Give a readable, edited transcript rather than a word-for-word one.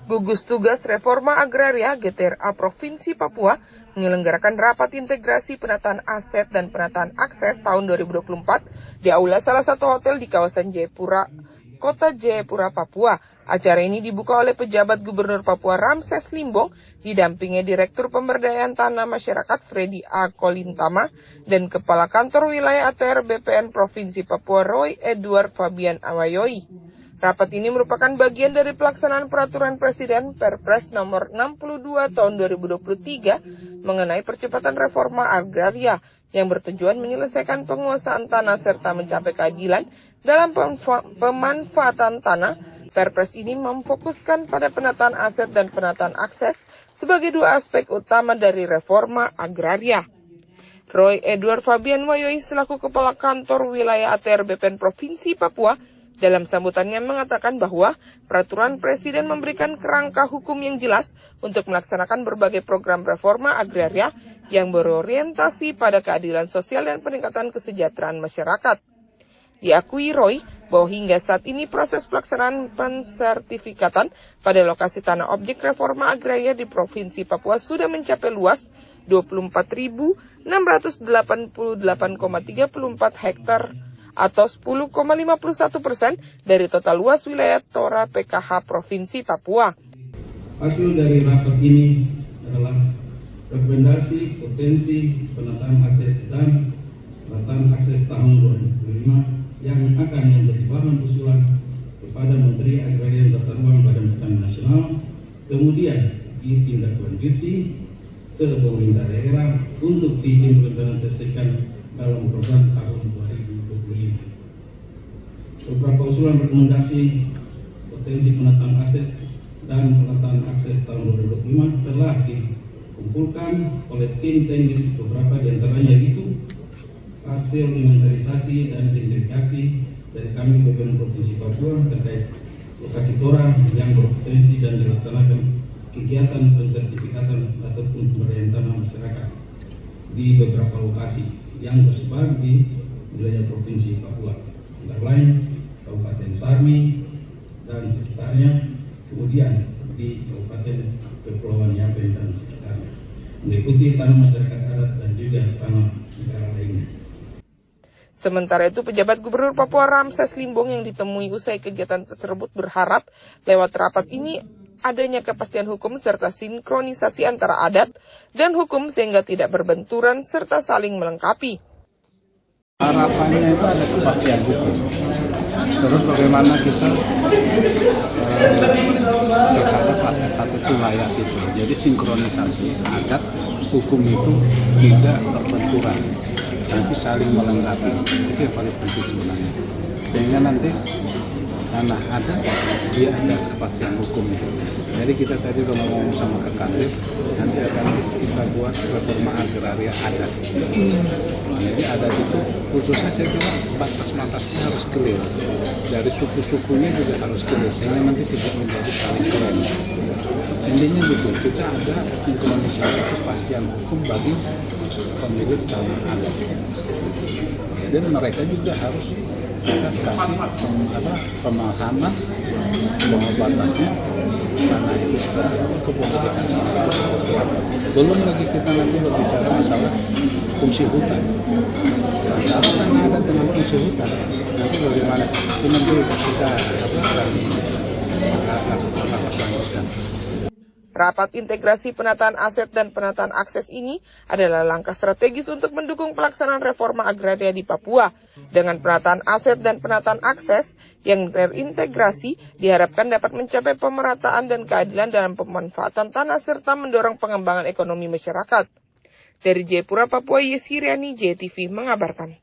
Gugus Tugas Reforma Agraria GTRA Provinsi Papua menyelenggarakan rapat integrasi penataan aset dan penataan akses tahun 2024 di aula salah satu hotel di kawasan Jayapura, Kota Jayapura, Papua. Acara ini dibuka oleh pejabat Gubernur Papua Ramses Limbong, didampingi Direktur Pemberdayaan Tanah Masyarakat Freddy A. Kolintama dan Kepala Kantor Wilayah ATR BPN Provinsi Papua Roy Edward Fabian Awayoi. Rapat ini merupakan bagian dari pelaksanaan Peraturan Presiden Perpres nomor 62 tahun 2023 mengenai percepatan reforma agraria yang bertujuan menyelesaikan penguasaan tanah serta mencapai keadilan dalam pemanfaatan tanah. Perpres ini memfokuskan pada penataan aset dan penataan akses sebagai dua aspek utama dari reforma agraria. Roy Edward Fabian Awayoi selaku Kepala Kantor Wilayah ATR BPN Provinsi Papua dalam sambutannya mengatakan bahwa Peraturan Presiden memberikan kerangka hukum yang jelas untuk melaksanakan berbagai program reforma agraria yang berorientasi pada keadilan sosial dan peningkatan kesejahteraan masyarakat. Diakui Roy bahwa hingga saat ini proses pelaksanaan pensertifikatan pada lokasi tanah objek reforma agraria di Provinsi Papua sudah mencapai luas 24.688,34 hektar atau 10,51% dari total luas wilayah Tora PKH Provinsi Papua. Hasil dari rapat ini adalah rekomendasi potensi penataan aset dan penataan akses tahun 2025 yang akan menjadi bahan usulan kepada Menteri Agraria dan Tata Ruang Badan Pangan Nasional, kemudian ditindaklanjuti ke pemerintah daerah untuk diimplementasikan dalam program tahun 2025. Beberapa usulan rekomendasi potensi penataan aset dan penataan akses tahun 2025 telah dikumpulkan oleh tim teknis beberapa diantaranya itu hasil inventarisasi dan identifikasi dari kami BPN Provinsi Papua terkait lokasi Tora yang berpotensi dan dilaksanakan kegiatan pensertifikatan ataupun pemberdayaan tanah masyarakat di beberapa lokasi yang tersebar di wilayah Provinsi Papua, antara lain Kabupaten Sarmi dan sekitarnya, kemudian di Kabupaten Kepulauan Yapen dan sekitarnya, meliputi tanah masyarakat adat dan juga tanah negara lainnya. Sementara itu, pejabat Gubernur Papua Ramses Limbong yang ditemui usai kegiatan tersebut berharap lewat rapat ini adanya kepastian hukum serta sinkronisasi antara adat dan hukum sehingga tidak berbenturan serta saling melengkapi. Harapannya itu ada kepastian hukum. Terus bagaimana kita terhadap aset satu wilayah itu. Jadi sinkronisasi adat hukum itu tidak berbenturan, tapi saling melengkapi. Itu yang paling penting sebenarnya. Sehingga nanti tanah adat dia ada kepastian hukumnya. Jadi kita tadi udah ngomong sama KKP, nanti akan kita buat reforma agraria adat. Jadi adat itu khususnya saya kira batas-batasnya harus clear. Dari suku-sukunya juga harus clear, sehingga nanti tidak menjadi saling keren. Intinya gitu, kita ada sinkronisasi kepastian hukum bagi pemilik tanah adat. Dan mereka juga harus kita kasih pemahaman bahwa batasnya tanah itu seperti apa, kepemilikan tanah seperti apa. Belum lagi kita nanti berbicara masalah fungsi hutan. Kalau tanah adat dengan fungsi hutan, nanti bagaimana itu nanti kita lakukan. Rapat integrasi penataan aset dan penataan akses ini adalah langkah strategis untuk mendukung pelaksanaan reforma agraria di Papua. Dengan penataan aset dan penataan akses yang terintegrasi, diharapkan dapat mencapai pemerataan dan keadilan dalam pemanfaatan tanah serta mendorong pengembangan ekonomi masyarakat. Dari Jayapura, Papua, Yesiriani, JTV mengabarkan.